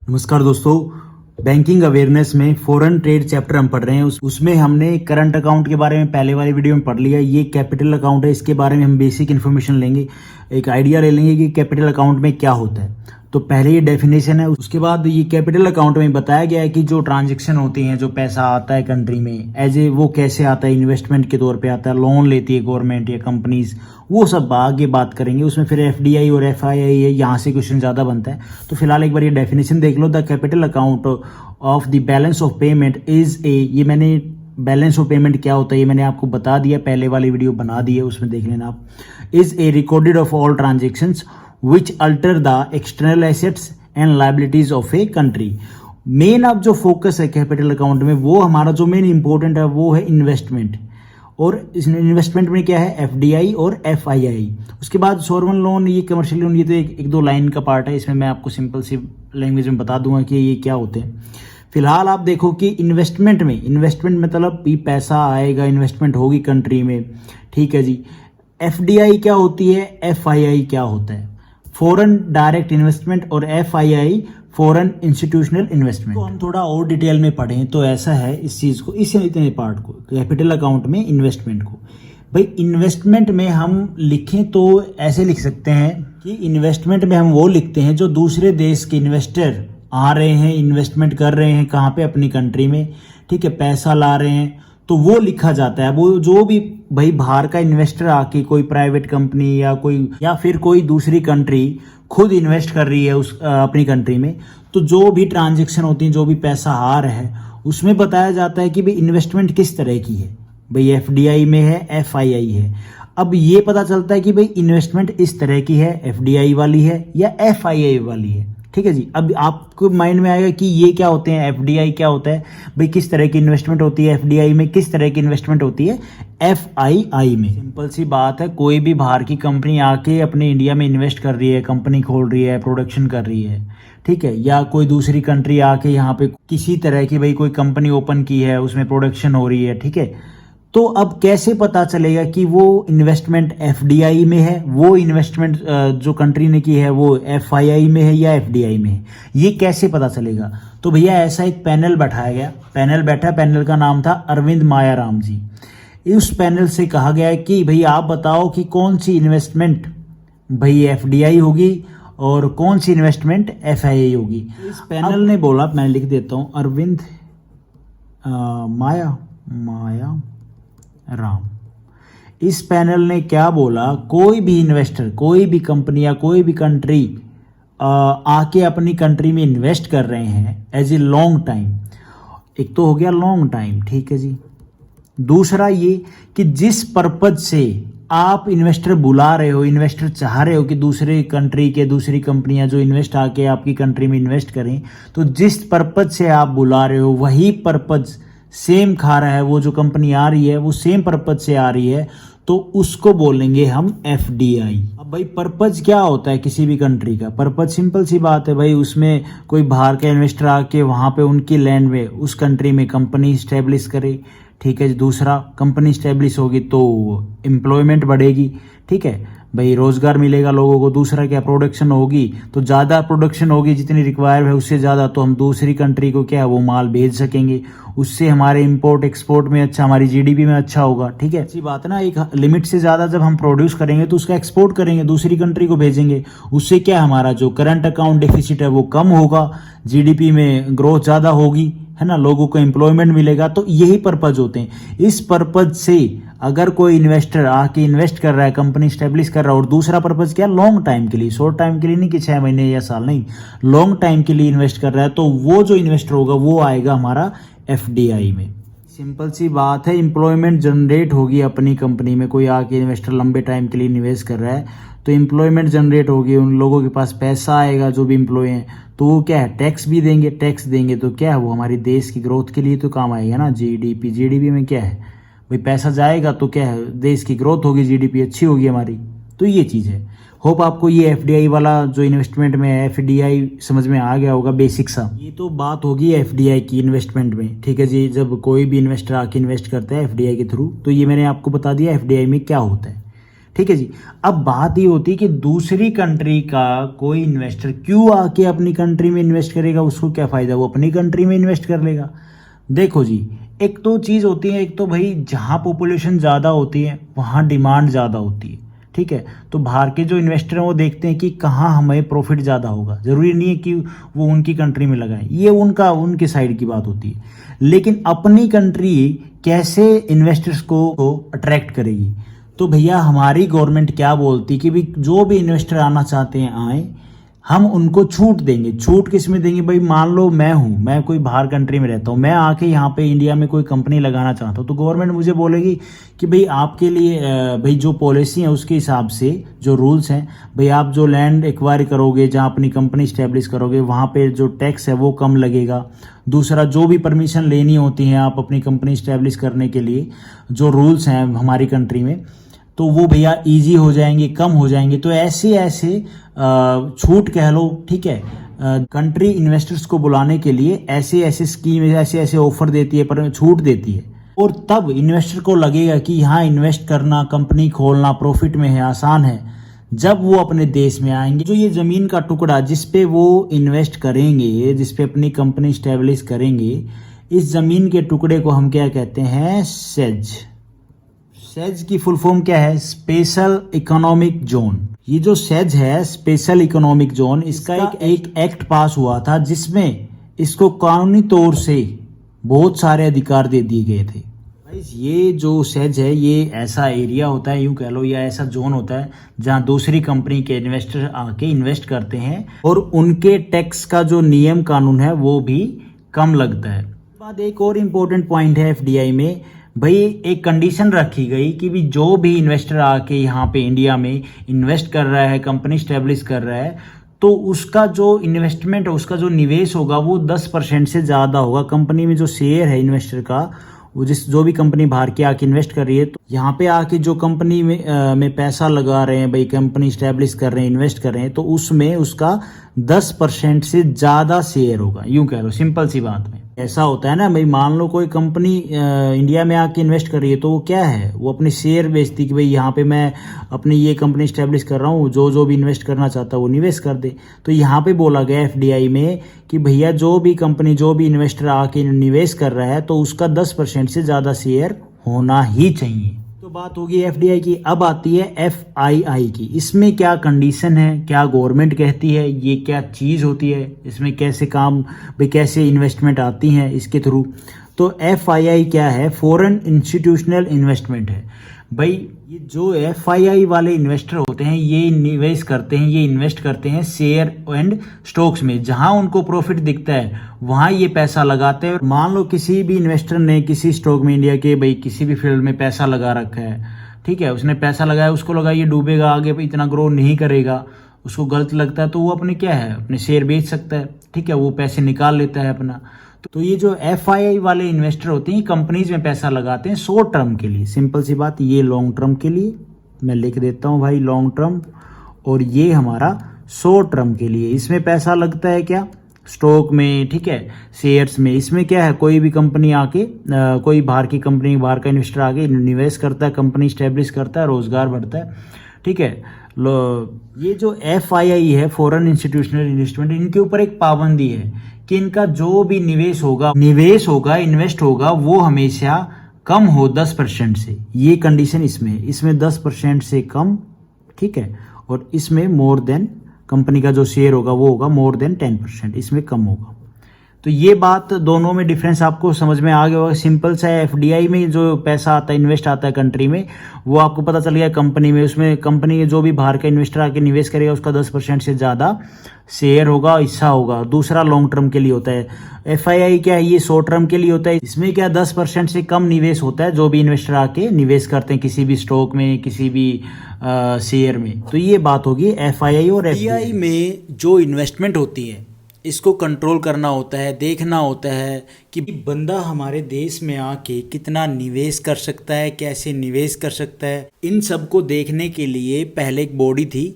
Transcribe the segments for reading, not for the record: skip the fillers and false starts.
नमस्कार दोस्तों, banking awareness में फॉरेन ट्रेड चैप्टर हम पढ़ रहे हैं। उसमें हमने करंट अकाउंट के बारे में पहले वाली वीडियो में पढ़ लिया। ये कैपिटल अकाउंट है, इसके बारे में हम बेसिक इन्फॉर्मेशन लेंगे, एक आइडिया ले लेंगे कि कैपिटल अकाउंट में क्या होता है। तो पहले ये डेफिनेशन है, उसके बाद ये कैपिटल अकाउंट में बताया गया है कि जो ट्रांजेक्शन होती हैं, जो पैसा आता है कंट्री में एज ए, वो कैसे आता है, इन्वेस्टमेंट के तौर पे आता है, लोन लेती है गवर्नमेंट या कंपनीज, वो सब आगे बात करेंगे। उसमें फिर एफडीआई और एफआईआई है, यहाँ से क्वेश्चन ज़्यादा बनता है। तो फिलहाल एक बार ये डेफिनेशन देख लो। The capital account of the balance of payment is a, ये मैंने बैलेंस ऑफ पेमेंट क्या होता है ये मैंने आपको बता दिया, पहले वाली वीडियो बना दी है, उसमें देख लेना आप। Is a recorded of all transactions which alter the external assets and liabilities of a country। Main अब जो फोकस है कैपिटल अकाउंट में, वो हमारा जो मेन इंपॉर्टेंट है वो है इन्वेस्टमेंट। और इस इन्वेस्टमेंट में क्या है, एफडीआई और एफआईआई। उसके बाद सॉवरेन लोन, ये कमर्शियल लोन, ये तो एक दो लाइन का पार्ट है। इसमें मैं आपको सिंपल सी लैंग्वेज में बता दूंगा कि ये क्या होते हैं। फिलहाल आप देखो कि इन्वेस्टमेंट मतलब भी पैसा आएगा, इन्वेस्टमेंट होगी कंट्री में, ठीक है जी। एफडीआई क्या होती है, एफआईआई क्या होता है, फॉरेन डायरेक्ट इन्वेस्टमेंट, और एफआईआई फॉरेन इंस्टीट्यूशनल इन्वेस्टमेंट। तो हम थोड़ा और डिटेल में पढ़ें तो ऐसा है इस चीज़ को, इस इतने पार्ट को, कैपिटल अकाउंट में इन्वेस्टमेंट को। भाई इन्वेस्टमेंट में हम लिखें तो ऐसे लिख सकते हैं कि इन्वेस्टमेंट में हम वो लिखते हैं जो दूसरे देश के इन्वेस्टर आ रहे हैं, इन्वेस्टमेंट कर रहे हैं कहाँ पे, अपनी कंट्री में, ठीक है, पैसा ला रहे हैं, तो वो लिखा जाता है। वो जो भी भाई बाहर का इन्वेस्टर आके, कोई प्राइवेट कंपनी या फिर कोई दूसरी कंट्री खुद इन्वेस्ट कर रही है उस अपनी कंट्री में, तो जो भी ट्रांजैक्शन होती है, जो भी पैसा आ रहा है, उसमें बताया जाता है कि भाई इन्वेस्टमेंट किस तरह की है, भाई एफडीआई में है, एफआईआई है। अब ये पता चलता है कि भाई इन्वेस्टमेंट इस तरह की है, एफडीआई वाली है या एफआईआई वाली है, ठीक है जी। अब आपको माइंड में आएगा कि ये क्या होते हैं, एफडीआई क्या होता है, भाई किस तरह की इन्वेस्टमेंट होती है एफडीआई में, किस तरह की इन्वेस्टमेंट होती है एफआईआई में। सिंपल सी बात है, कोई भी बाहर की कंपनी आके अपने इंडिया में इन्वेस्ट कर रही है, कंपनी खोल रही है, प्रोडक्शन कर रही है, ठीक है, या कोई दूसरी कंट्री आके यहाँ पे किसी तरह की भाई कोई कंपनी ओपन की है, उसमें प्रोडक्शन हो रही है, ठीक है। तो अब कैसे पता चलेगा कि वो इन्वेस्टमेंट एफडीआई में है, वो इन्वेस्टमेंट जो कंट्री ने की है वो एफआईआई में है या एफडीआई में है, ये कैसे पता चलेगा? तो भैया ऐसा एक पैनल बैठाया गया, पैनल का नाम था अरविंद मायाराम जी। उस पैनल से कहा गया है कि भाई आप बताओ कि कौन सी इन्वेस्टमेंट भाई एफडीआई होगी और कौन सी इन्वेस्टमेंट एफआईआई होगी। इस पैनल ने बोला, मैं लिख देता हूँ, अरविंद माया राम। इस पैनल ने क्या बोला, कोई भी इन्वेस्टर, कोई भी कंपनी या कोई भी कंट्री आके अपनी कंट्री में इन्वेस्ट कर रहे हैं एज ए लॉन्ग टाइम, एक तो हो गया लॉन्ग टाइम, ठीक है जी। दूसरा ये कि जिस पर्पज से आप इन्वेस्टर बुला रहे हो, इन्वेस्टर चाह रहे हो कि दूसरे कंट्री के, दूसरी कंपनियां जो इन्वेस्ट आके आपकी कंट्री में इन्वेस्ट करें, तो जिस पर्पज से आप बुला रहे हो वही पर्पज सेम खा रहा है, वो जो कंपनी आ रही है वो सेम पर्पज से आ रही है, तो उसको बोलेंगे हम एफडीआई। अब भाई पर्पज क्या होता है किसी भी कंट्री का? पर्पज सिंपल सी बात है भाई, उसमें कोई बाहर का इन्वेस्टर आके वहाँ पे उनकी लैंड में, उस कंट्री में कंपनी स्टैब्लिश करे, ठीक है। दूसरा, कंपनी स्टैब्लिश होगी तो एम्प्लॉयमेंट बढ़ेगी, ठीक है, भाई रोजगार मिलेगा लोगों को। दूसरा क्या, प्रोडक्शन होगी, तो ज़्यादा प्रोडक्शन होगी, जितनी रिक्वायर है उससे ज़्यादा, तो हम दूसरी कंट्री को क्या है वो माल भेज सकेंगे, उससे हमारे इंपोर्ट एक्सपोर्ट में अच्छा, हमारी जीडीपी में अच्छा होगा, ठीक है। अच्छी बात है ना, एक लिमिट से ज़्यादा जब हम प्रोड्यूस करेंगे तो उसका एक्सपोर्ट करेंगे, दूसरी कंट्री को भेजेंगे, उससे क्या हमारा जो करंट अकाउंट डिफिसिट है वो कम होगा, जीडीपी में ग्रोथ ज़्यादा होगी, है ना, लोगों को एम्प्लॉयमेंट मिलेगा। तो यही पर्पज होते हैं। इस पर्पज से अगर कोई इन्वेस्टर आके इन्वेस्ट कर रहा है, कंपनी स्टेब्लिश कर रहा है, और दूसरा पर्पज क्या, लॉन्ग टाइम के लिए, शॉर्ट टाइम के लिए नहीं कि 6 महीने या साल, नहीं, लॉन्ग टाइम के लिए इन्वेस्ट कर रहा है, तो वो जो इन्वेस्टर होगा वो आएगा हमारा एफडीआई में। सिंपल सी बात है, एम्प्लॉयमेंट जनरेट होगी अपनी कंपनी में। कोई आके इन्वेस्टर लंबे टाइम के लिए इन्वेस्ट कर रहा है तो एम्प्लॉयमेंट जनरेट होगी, उन लोगों के पास पैसा आएगा जो भी एम्प्लॉय हैं, तो वो क्या है, टैक्स भी देंगे। टैक्स देंगे तो क्या है, वो हमारे देश की ग्रोथ के लिए तो काम आएगा ना। जीडीपी में क्या है भाई, पैसा जाएगा तो क्या है, देश की ग्रोथ होगी, जीडीपी अच्छी होगी हमारी। तो ये चीज़ है। होप आपको ये एफडीआई वाला जो इन्वेस्टमेंट में है, एफडीआई समझ में आ गया होगा, बेसिक सा। ये तो बात होगी एफडीआई की इन्वेस्टमेंट में, ठीक है जी। जब कोई भी इन्वेस्टर आके इन्वेस्ट करता है एफडीआई के थ्रू, तो ये मैंने आपको बता दिया एफडीआई में क्या होता है, ठीक है जी। अब बात ये होती है कि दूसरी कंट्री का कोई इन्वेस्टर क्यों आके अपनी कंट्री में इन्वेस्ट करेगा, उसको क्या फ़ायदा, वो अपनी कंट्री में इन्वेस्ट कर लेगा। देखो जी, एक तो चीज़ होती है, एक तो भाई जहाँ पॉपुलेशन ज़्यादा होती है वहाँ डिमांड ज़्यादा होती है, ठीक है। तो बाहर के जो इन्वेस्टर हैं वो देखते हैं कि कहाँ हमें प्रॉफिट ज़्यादा होगा, ज़रूरी नहीं है कि वो उनकी कंट्री में लगाएं, ये उनके साइड की बात होती है। लेकिन अपनी कंट्री कैसे इन्वेस्टर्स को अट्रैक्ट करेगी, तो भैया हमारी गवर्नमेंट क्या बोलती है कि भाई जो भी इन्वेस्टर आना चाहते हैं आए, हम उनको छूट देंगे। छूट किस में देंगे भाई, मान लो मैं कोई बाहर कंट्री में रहता हूँ, मैं आके यहाँ पे इंडिया में कोई कंपनी लगाना चाहता हूँ, तो गवर्नमेंट मुझे बोलेगी कि भाई आपके लिए भाई जो पॉलिसी है उसके हिसाब से जो रूल्स हैं, भाई आप जो लैंड एक्वायर करोगे, जहाँ अपनी कंपनी स्टैब्लिश करोगे, वहाँ पे जो टैक्स है वो कम लगेगा। दूसरा, जो भी परमिशन लेनी होती है आप अपनी कंपनी स्टैब्लिश करने के लिए, जो रूल्स हैं हमारी कंट्री में, तो वो भैया इजी हो जाएंगे, कम हो जाएंगे। तो ऐसे ऐसे छूट कह लो, ठीक है, कंट्री इन्वेस्टर्स को बुलाने के लिए ऐसे ऐसे स्कीम, ऐसे ऐसे ऑफर देती है, पर छूट देती है। और तब इन्वेस्टर को लगेगा कि यहाँ इन्वेस्ट करना, कंपनी खोलना प्रॉफिट में है, आसान है, जब वो अपने देश में आएंगे। जो ये ज़मीन का टुकड़ा जिस पे वो इन्वेस्ट करेंगे, जिस पे अपनी कंपनी स्टैब्लिश करेंगे, इस ज़मीन के टुकड़े को हम क्या कहते हैं, सेज। सेज की फुल फॉर्म क्या है, स्पेशल इकोनॉमिक जोन। ये जो सेज है, स्पेशल इकोनॉमिक जोन, इसका एक एक्ट पास हुआ था जिसमें इसको कानूनी तौर से बहुत सारे अधिकार दे दिए गए थे। ये जो सेज है, ये ऐसा एरिया होता है, यूं कह लो, या ऐसा जोन होता है जहां दूसरी कंपनी के इन्वेस्टर आके इन्वेस्ट करते हैं और उनके टैक्स का जो नियम कानून है वो भी कम लगता है। बाद एक और इम्पोर्टेंट पॉइंट है एफडीआई में, भाई एक कंडीशन रखी गई कि भी जो भी इन्वेस्टर आके यहाँ पे इंडिया में इन्वेस्ट कर रहा है, कंपनी स्टैब्लिश कर रहा है, तो उसका जो इन्वेस्टमेंट है, उसका जो निवेश होगा वो 10% से ज़्यादा होगा। कंपनी में जो शेयर है इन्वेस्टर का, वो जो भी कंपनी बाहर के आके इन्वेस्ट कर रही है, तो यहाँ पे आके जो कंपनी में पैसा लगा रहे हैं, भाई कंपनी स्टैब्लिश कर रहे हैं, इन्वेस्ट कर रहे हैं, तो उसमें उसका 10% से ज़्यादा शेयर होगा। यूं कह लो, सिंपल सी बात में ऐसा होता है ना भाई, मान लो कोई कंपनी इंडिया में आके इन्वेस्ट कर रही है, तो वो क्या है, वो अपने शेयर बेचती कि भाई यहाँ पे मैं अपनी ये कंपनी स्टैब्लिश कर रहा हूँ, जो भी इन्वेस्ट करना चाहता है वो निवेश कर दे। तो यहाँ पे बोला गया एफडीआई में कि भैया जो भी कंपनी, जो भी इन्वेस्टर आके निवेश कर रहा है, तो उसका 10% से ज़्यादा शेयर होना ही चाहिए। तो बात होगी एफडीआई की। अब आती है एफआईआई की। इसमें क्या कंडीशन है, क्या गवर्नमेंट कहती है, ये क्या चीज़ होती है, इसमें कैसे काम, भाई कैसे इन्वेस्टमेंट आती हैं इसके थ्रू। तो एफआईआई क्या है, फॉरेन इंस्टीट्यूशनल इन्वेस्टमेंट है। भाई ये जो एफआईआई वाले इन्वेस्टर होते हैं, ये निवेश करते हैं, ये इन्वेस्ट करते हैं शेयर एंड स्टॉक्स में, जहां उनको प्रॉफिट दिखता है वहां ये पैसा लगाते हैं। मान लो किसी भी इन्वेस्टर ने किसी स्टॉक में, इंडिया के भाई किसी भी फील्ड में पैसा लगा रखा है, ठीक है, उसने पैसा लगाया, उसको लगा ये डूबेगा, आगे इतना ग्रो नहीं करेगा, उसको गलत लगता है, तो वो अपने क्या है, अपने शेयर बेच सकता है, ठीक है, वो पैसे निकाल लेता है अपना। तो ये जो एफआईआई वाले इन्वेस्टर होते हैं, कंपनीज में पैसा लगाते हैं शॉर्ट टर्म के लिए। सिंपल सी बात, ये लॉन्ग टर्म के लिए, मैं लिख देता हूँ भाई लॉन्ग टर्म, और ये हमारा शॉर्ट टर्म के लिए। इसमें पैसा लगता है क्या, स्टॉक में, ठीक है, शेयर्स में। इसमें क्या है, कोई भी कंपनी आके कोई बाहर की कंपनी, बाहर का इन्वेस्टर आके निवेश करता है, कंपनी स्टैब्लिश करता है, रोजगार बढ़ता है, ठीक है। ये जो एफआईआई है, फॉरेन इंस्टीट्यूशनल इन्वेस्टमेंट, इनके ऊपर एक पाबंदी है कि इनका जो भी निवेश होगा, इन्वेस्ट होगा, वो हमेशा कम हो 10% से। ये कंडीशन इसमें 10% से कम, ठीक है, और इसमें मोर देन, कंपनी का जो शेयर होगा वो होगा मोर देन 10%, इसमें कम होगा। तो ये बात, दोनों में डिफरेंस आपको समझ में आ गया होगा। सिंपल सा है, एफडीआई में जो पैसा आता है, इन्वेस्ट आता है कंट्री में, वो आपको पता चल गया कंपनी में, उसमें कंपनी के जो भी बाहर का इन्वेस्टर आके निवेश करेगा उसका 10% से ज़्यादा शेयर होगा, हिस्सा होगा। दूसरा लॉन्ग टर्म के लिए होता है। एफआईआई क्या है, ये शॉर्ट टर्म के लिए होता है। इसमें क्या 10% से कम निवेश होता है, जो भी इन्वेस्टर आके निवेश करते हैं किसी भी स्टॉक में, किसी भी शेयर में। तो ये बात होगी एफआईआई और एफडीआई में। जो इन्वेस्टमेंट होती है, इसको कंट्रोल करना होता है, देखना होता है कि बंदा हमारे देश में आके कितना निवेश कर सकता है, कैसे निवेश कर सकता है। इन सब को देखने के लिए पहले एक बॉडी थी,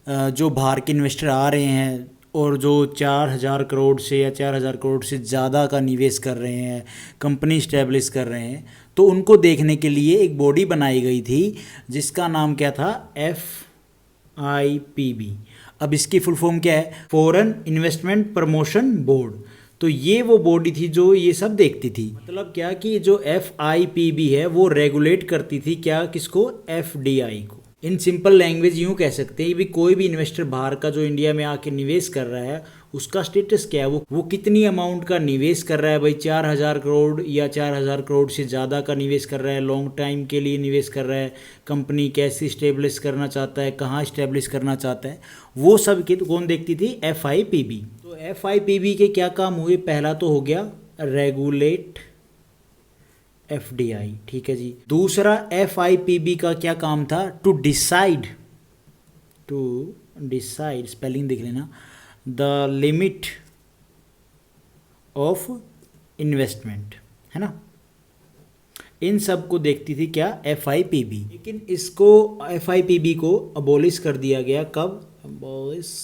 जो बाहर के इन्वेस्टर आ रहे हैं और जो 4,000 करोड़ से या 4,000 करोड़ से ज़्यादा का निवेश कर रहे हैं, कंपनी इस्टेब्लिश कर रहे हैं, तो उनको देखने के लिए एक बॉडी बनाई गई थी जिसका नाम क्या था, FIPB। अब इसकी फुल फॉर्म क्या है, फॉरेन इन्वेस्टमेंट प्रमोशन बोर्ड। तो ये वो बॉडी थी जो ये सब देखती थी। मतलब क्या कि जो FIPB है वो रेगुलेट करती थी क्या, किसको, FDI को। इन सिंपल लैंग्वेज यूँ कह सकते हैं भी कोई भी इन्वेस्टर बाहर का जो इंडिया में आके निवेश कर रहा है उसका स्टेटस क्या है, वो कितनी अमाउंट का निवेश कर रहा है भाई, 4,000 करोड़ या 4,000 करोड़ से ज़्यादा का निवेश कर रहा है, लॉन्ग टाइम के लिए निवेश कर रहा है, कंपनी कैसे इस्टेब्लिश करना चाहता है, कहाँ इस्टेब्लिश करना चाहता है, वो सब की कौन देखती थी, FIPB। तो FIPB के क्या काम हुए, पहला तो हो गया रेगुलेट FDI, ठीक है जी। दूसरा FIPB का क्या काम था, टू डिसाइड, स्पेलिंग देख लेना, द लिमिट ऑफ इन्वेस्टमेंट, है ना। इन सब को देखती थी क्या, FIPB। लेकिन इसको FIPB को अबॉलिश कर दिया गया, कब, अबॉलिश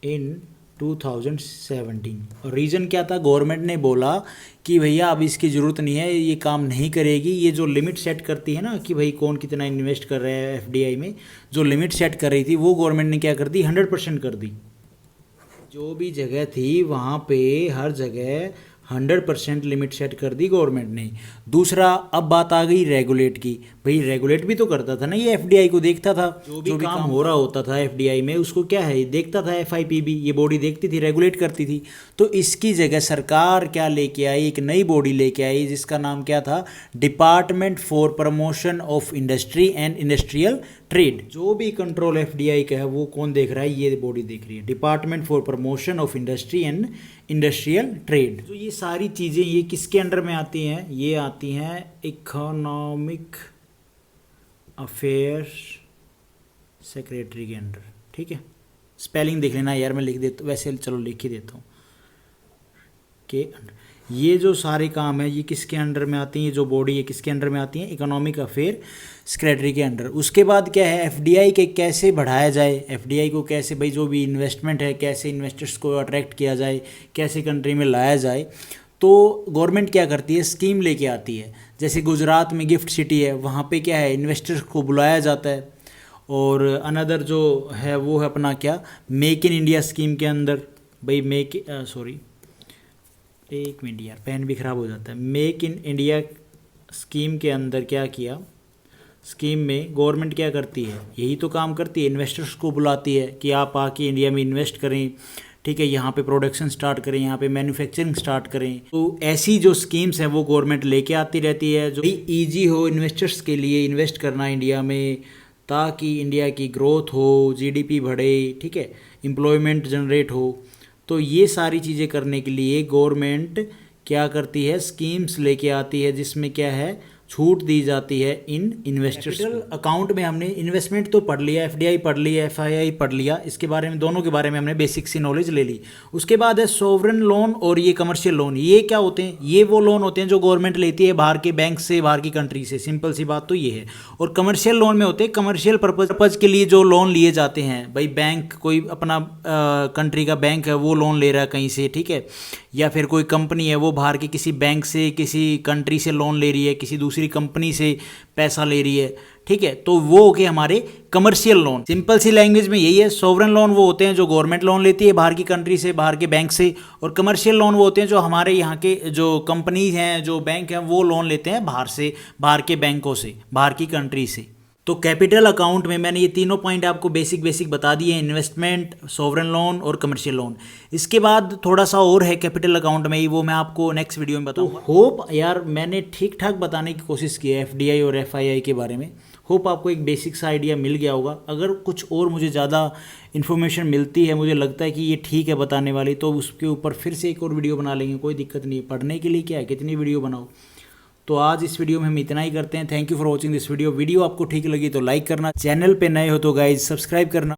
इन 2017। और रीज़न क्या था, गवर्नमेंट ने बोला कि भैया अब इसकी ज़रूरत नहीं है, ये काम नहीं करेगी। ये जो लिमिट सेट करती है ना कि भाई कौन कितना इन्वेस्ट कर रहा है FDI में, जो लिमिट सेट कर रही थी वो गवर्नमेंट ने क्या कर दी, 100% कर दी। जो भी जगह थी वहाँ पे हर जगह 100% लिमिट सेट कर दी गवर्नमेंट ने। दूसरा, अब बात आ गई रेगुलेट की। भाई रेगुलेट भी तो करता था ना ये, FDI को देखता था, जो भी काम हो रहा होता था FDI में उसको क्या है, देखता था FIPB, ये बॉडी देखती थी, रेगुलेट करती थी। तो इसकी जगह सरकार क्या लेके आई, एक नई बॉडी लेके आई जिसका नाम क्या था, department for promotion of industry and industrial trade. जो भी कंट्रोल FDI का है वो कौन देख रहा है, ये बॉडी देख रही है, department for promotion of industry and industrial trade. तो ये सारी चीज़ें ये किसके अंडर में आती हैं, ये आती हैं इकोनॉमिक अफेयर सेक्रेटरी के अंडर, ठीक है। स्पेलिंग देख लेना यार, मैं लिख देता, वैसे चलो लिख ही देता हूँ के अंडर। ये जो सारे काम है ये किसके अंडर में आती हैं, ये जो बॉडी है किसके अंडर में आती है, इकोनॉमिक अफेयर सेक्रेटरी के अंडर। उसके बाद क्या है, FDI के कैसे बढ़ाया जाए, FDI को कैसे, भाई जो भी इन्वेस्टमेंट है कैसे इन्वेस्टर्स को अट्रैक्ट किया जाए, कैसे कंट्री में लाया जाए। तो गवर्नमेंट क्या करती है, स्कीम लेके आती है। जैसे गुजरात में गिफ्ट सिटी है, वहाँ पे क्या है, इन्वेस्टर्स को बुलाया जाता है। और अनदर जो है वो है अपना क्या, मेक इन इंडिया स्कीम के अंदर, भाई एक मिनट यार पेन भी ख़राब हो जाता है। मेक इन इंडिया स्कीम के अंदर क्या किया, स्कीम में गवर्नमेंट क्या करती है, यही तो काम करती है, इन्वेस्टर्स को बुलाती है कि आप आके इंडिया में इन्वेस्ट करें, ठीक है, यहाँ पे प्रोडक्शन स्टार्ट करें, यहाँ पे मैन्युफैक्चरिंग स्टार्ट करें। तो ऐसी जो स्कीम्स हैं वो गवर्नमेंट लेके आती रहती है, जो ईजी हो इन्वेस्टर्स के लिए इन्वेस्ट करना इंडिया में, ताकि इंडिया की ग्रोथ हो, GDP बढ़े, ठीक है, एम्प्लॉयमेंट जनरेट हो। तो ये सारी चीज़ें करने के लिए गवर्नमेंट क्या करती है, स्कीम्स लेके आती है जिसमें क्या है, छूट दी जाती है इन इन्वेस्टर्स अकाउंट में। हमने इन्वेस्टमेंट तो पढ़ लिया, FDI पढ़ लिया, FII पढ़ लिया, इसके बारे में दोनों के बारे में हमने बेसिक सी नॉलेज ले ली। उसके बाद है सोवरेन लोन और ये कमर्शियल लोन। ये क्या होते हैं, ये वो लोन होते हैं जो गवर्नमेंट लेती है बाहर के बैंक से, बाहर की कंट्री से, सिंपल सी बात तो ये है। और कमर्शियल लोन में होते हैं कमर्शियल पर्पज़ के लिए जो लोन लिए जाते हैं, भाई बैंक कोई अपना कंट्री का बैंक है वो लोन ले रहा है कहीं से, ठीक है, या फिर कोई कंपनी है वो बाहर के किसी बैंक से, किसी कंट्री से लोन ले रही है, किसी दूसरी कंपनी से पैसा ले रही है, ठीक है, तो वो हो गए हमारे कमर्शियल लोन। सिंपल सी लैंग्वेज में यही है। सोवरेन लोन वो होते हैं जो गवर्नमेंट लोन लेती है बाहर की कंट्री से, बाहर के बैंक से, और कमर्शियल लोन वो होते हैं जो हमारे यहाँ के जो कंपनीज हैं, जो बैंक हैं, वो लोन लेते हैं बाहर से, बाहर के बैंकों से, बाहर की कंट्री से। तो कैपिटल अकाउंट में मैंने ये तीनों पॉइंट आपको बेसिक बता दिए हैं, इन्वेस्टमेंट, सोवरेन लोन और कमर्शियल लोन। इसके बाद थोड़ा सा और है कैपिटल अकाउंट में ही, वो मैं आपको नेक्स्ट वीडियो में बताऊंगा। तो होप यार मैंने ठीक ठाक बताने की कोशिश की है FDI और FII के बारे में। होप आपको एक बेसिक सा आइडिया मिल गया होगा। अगर कुछ और मुझे ज़्यादा इन्फॉर्मेशन मिलती है, मुझे लगता है कि ये ठीक है बताने वाली, तो उसके ऊपर फिर से एक और वीडियो बना लेंगे, कोई दिक्कत नहीं है। पढ़ने के लिए क्या है, कितनी वीडियो बनाओ। तो आज इस वीडियो में हम इतना ही करते हैं। Thank you for watching this video. Video आपको ठीक लगी तो लाइक करना, चैनल पे नए हो तो गाइज सब्सक्राइब करना।